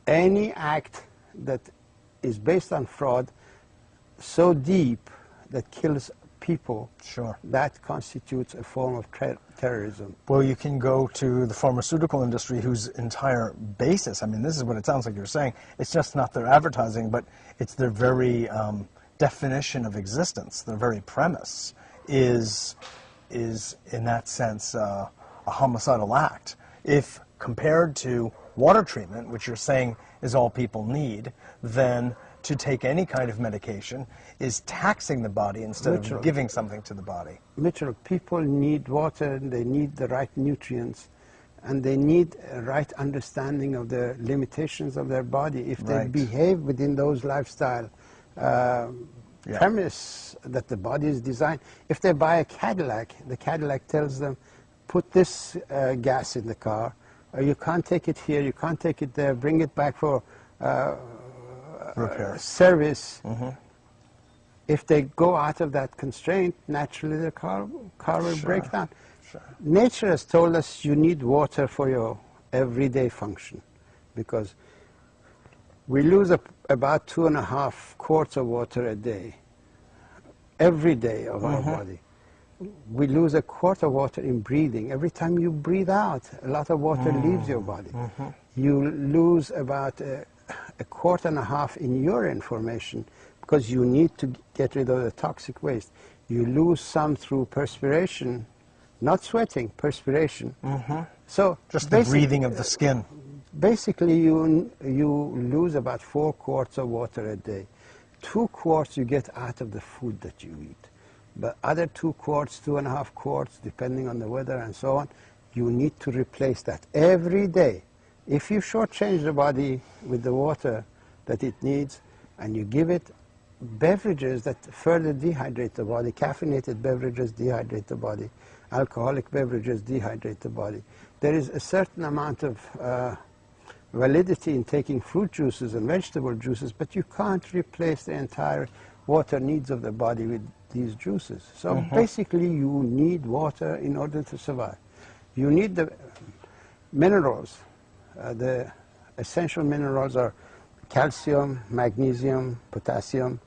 Any act that is based on fraud so deep that kills people, sure, that constitutes a form of terrorism. Well, you can go to the pharmaceutical industry, whose entire basis, I mean, this is what it sounds like you're saying, it's just not their advertising, but it's their very definition of existence, their very premise is in that sense a homicidal act. If compared to water treatment, which you're saying is all people need, then to take any kind of medication is taxing the body instead of giving something to the body. Mitchell, people need water, they need the right nutrients, and they need a right understanding of the limitations of their body. If they behave within those lifestyle premise that the body is designed, if they buy a Cadillac, the Cadillac tells them, put this gas in the car, you can't take it here, you can't take it there, bring it back for repair service. If they go out of that constraint, naturally the car will break down. Nature has told us you need water for your everyday function, because we lose about 2.5 quarts of water a day, every day of our body. We lose a quart of water in breathing. Every time you breathe out, a lot of water leaves your body. You lose about a quart and a half in urine formation, because you need to get rid of the toxic waste. You lose some through perspiration, not sweating, perspiration. So just the breathing of the skin. Basically, you lose about 4 quarts of water a day. 2 quarts you get out of the food that you eat. But other 2 quarts, 2.5 quarts, depending on the weather and so on, you need to replace that every day. If you shortchange the body with the water that it needs, and you give it beverages that further dehydrate the body, caffeinated beverages dehydrate the body, alcoholic beverages dehydrate the body. There is a certain amount of validity in taking fruit juices and vegetable juices, but you can't replace the entire water needs of the body with these juices. So basically you need water in order to survive. You need the minerals. The essential minerals are calcium, magnesium, potassium,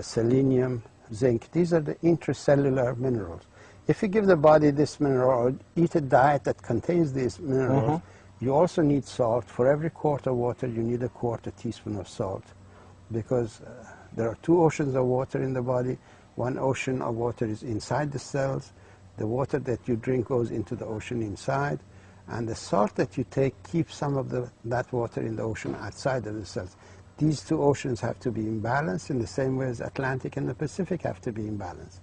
selenium, zinc. These are the intracellular minerals. If you give the body this mineral or eat a diet that contains these minerals, you also need salt. For every quart of water you need a quarter teaspoon of salt, because there are 2 oceans of water in the body. 1 ocean of water is inside the cells. The water that you drink goes into the ocean inside, and the salt that you take keeps some of that water in the ocean outside of the cells. These 2 oceans have to be in balance in the same way as Atlantic and the Pacific have to be in balance.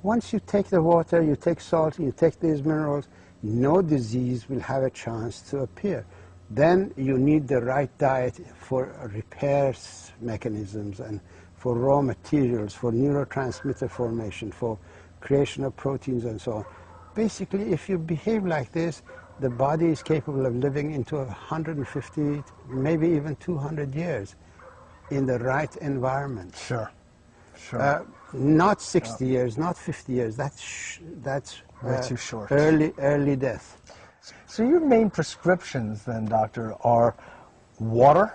Once you take the water, you take salt, you take these minerals, no disease will have a chance to appear. Then you need the right diet for repair mechanisms and for raw materials, for neurotransmitter formation, for creation of proteins and so on. Basically, if you behave like this, the body is capable of living into 150, maybe even 200 years in the right environment. Not 60 years, not 50 years. That's way too short. Early death. So your main prescriptions then, doctor, are water,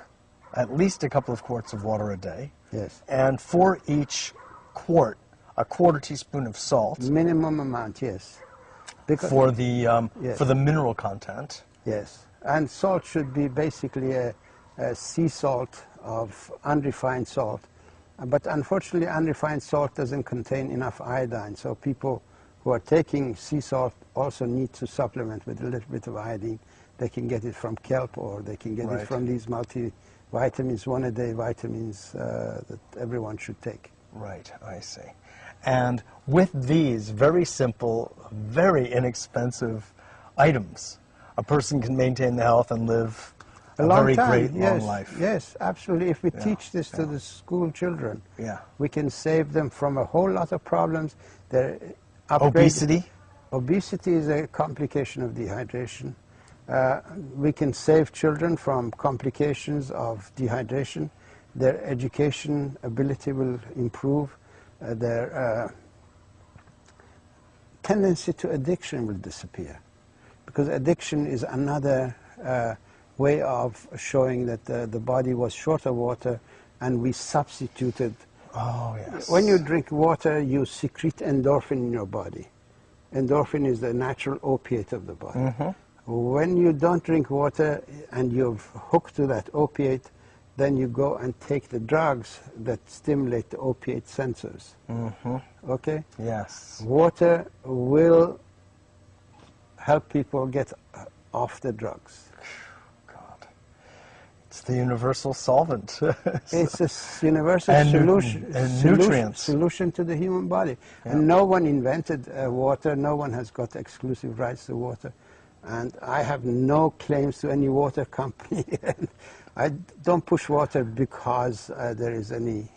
at least a couple of quarts of water a day. Yes. And for each quart, a quarter teaspoon of salt. Minimum amount, yes. Because for the mineral content. Yes. And salt should be basically a sea salt of unrefined salt. But unfortunately, unrefined salt doesn't contain enough iodine. So people who are taking sea salt also need to supplement with a little bit of iodine. They can get it from kelp, or they can get it from these multivitamins, 1-a-day vitamins that everyone should take. Right, I see. And with these very simple, very inexpensive items, a person can maintain the health and live a very great long life. Yes, absolutely. If we teach this to the school children, we can save them from a whole lot of problems. Obesity? Obesity is a complication of dehydration. We can save children from complications of dehydration. Their education ability will improve. Their tendency to addiction will disappear, because addiction is another way of showing that the body was short of water, and we substituted. Oh, yes. When you drink water, you secrete endorphin in your body. Endorphin is the natural opiate of the body. Mm-hmm. When you don't drink water and you're hooked to that opiate, then you go and take the drugs that stimulate the opiate sensors. Mm-hmm. Okay? Yes. Water will help people get off the drugs. God. It's the universal solvent. It's a universal solution to the human body. Yeah. And no one invented water. No one has got exclusive rights to water. And I have no claims to any water company. I don't push water because there is any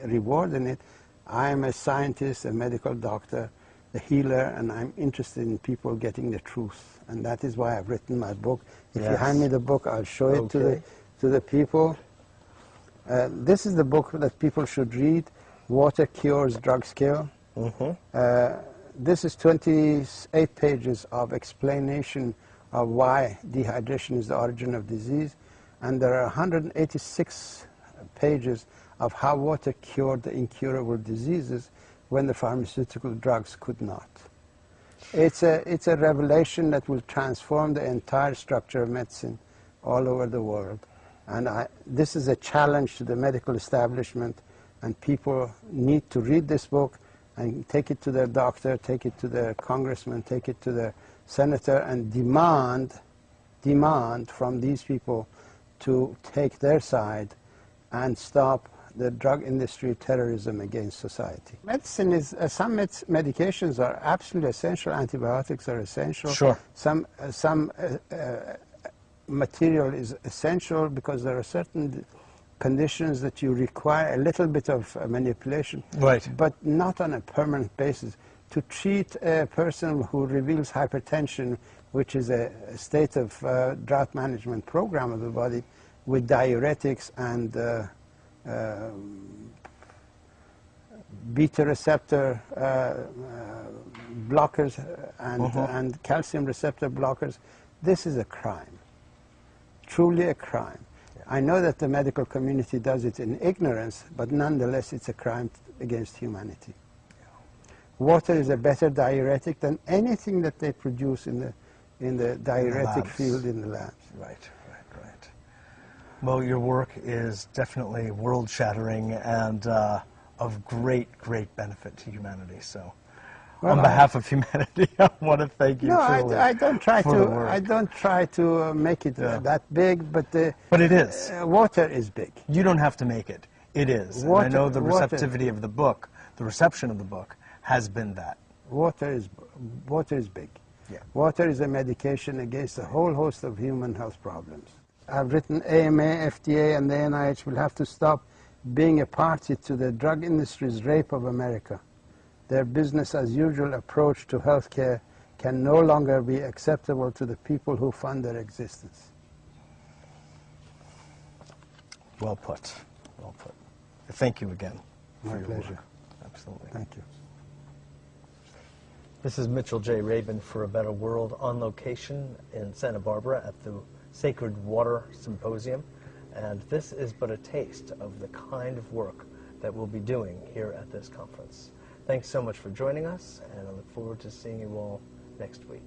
reward in it. I am a scientist, a medical doctor, a healer, and I'm interested in people getting the truth. And that is why I've written my book. If you hand me the book, I'll show it to the people. This is the book that people should read. Water Cures, Drugs Kill. Mm-hmm. This is 28 pages of explanation of why dehydration is the origin of disease. And there are 186 pages of how water cured the incurable diseases when the pharmaceutical drugs could not. It's a revelation that will transform the entire structure of medicine all over the world. And this is a challenge to the medical establishment, and people need to read this book and take it to their doctor, take it to their congressman, take it to their senator, and demand from these people to take their side and stop the drug industry terrorism against society. Medicine is, some medications are absolutely essential. Antibiotics are essential. Sure. Some material is essential because there are certain conditions that you require a little bit of manipulation, right, but not on a permanent basis. To treat a person who reveals hypertension, which is a state of drought management program of the body, with diuretics and beta receptor blockers and calcium receptor blockers, this is a crime, truly a crime. I know that the medical community does it in ignorance, but nonetheless it's a crime against humanity. Water is a better diuretic than anything that they produce in the diuretic field in the labs. Right. Well, your work is definitely world-shattering and of great benefit to humanity. So, on behalf of humanity, I want to thank you. No, truly I don't try for to. the work. I don't try to make it that big, but it is. Water is big. You don't have to make it. It is. And I know the receptivity of the book, the reception of the book, has been that. Water is big. Yeah. Water is a medication against a whole host of human health problems. I've written AMA, FDA, and the NIH will have to stop being a party to the drug industry's rape of America. Their business-as-usual approach to healthcare can no longer be acceptable to the people who fund their existence. Well put. Well put. Thank you again. My pleasure. Work. Absolutely. Thank you. This is Mitchell J. Rabin for A Better World, on location in Santa Barbara at the Sacred Water Symposium. And this is but a taste of the kind of work that we'll be doing here at this conference. Thanks so much for joining us, and I look forward to seeing you all next week.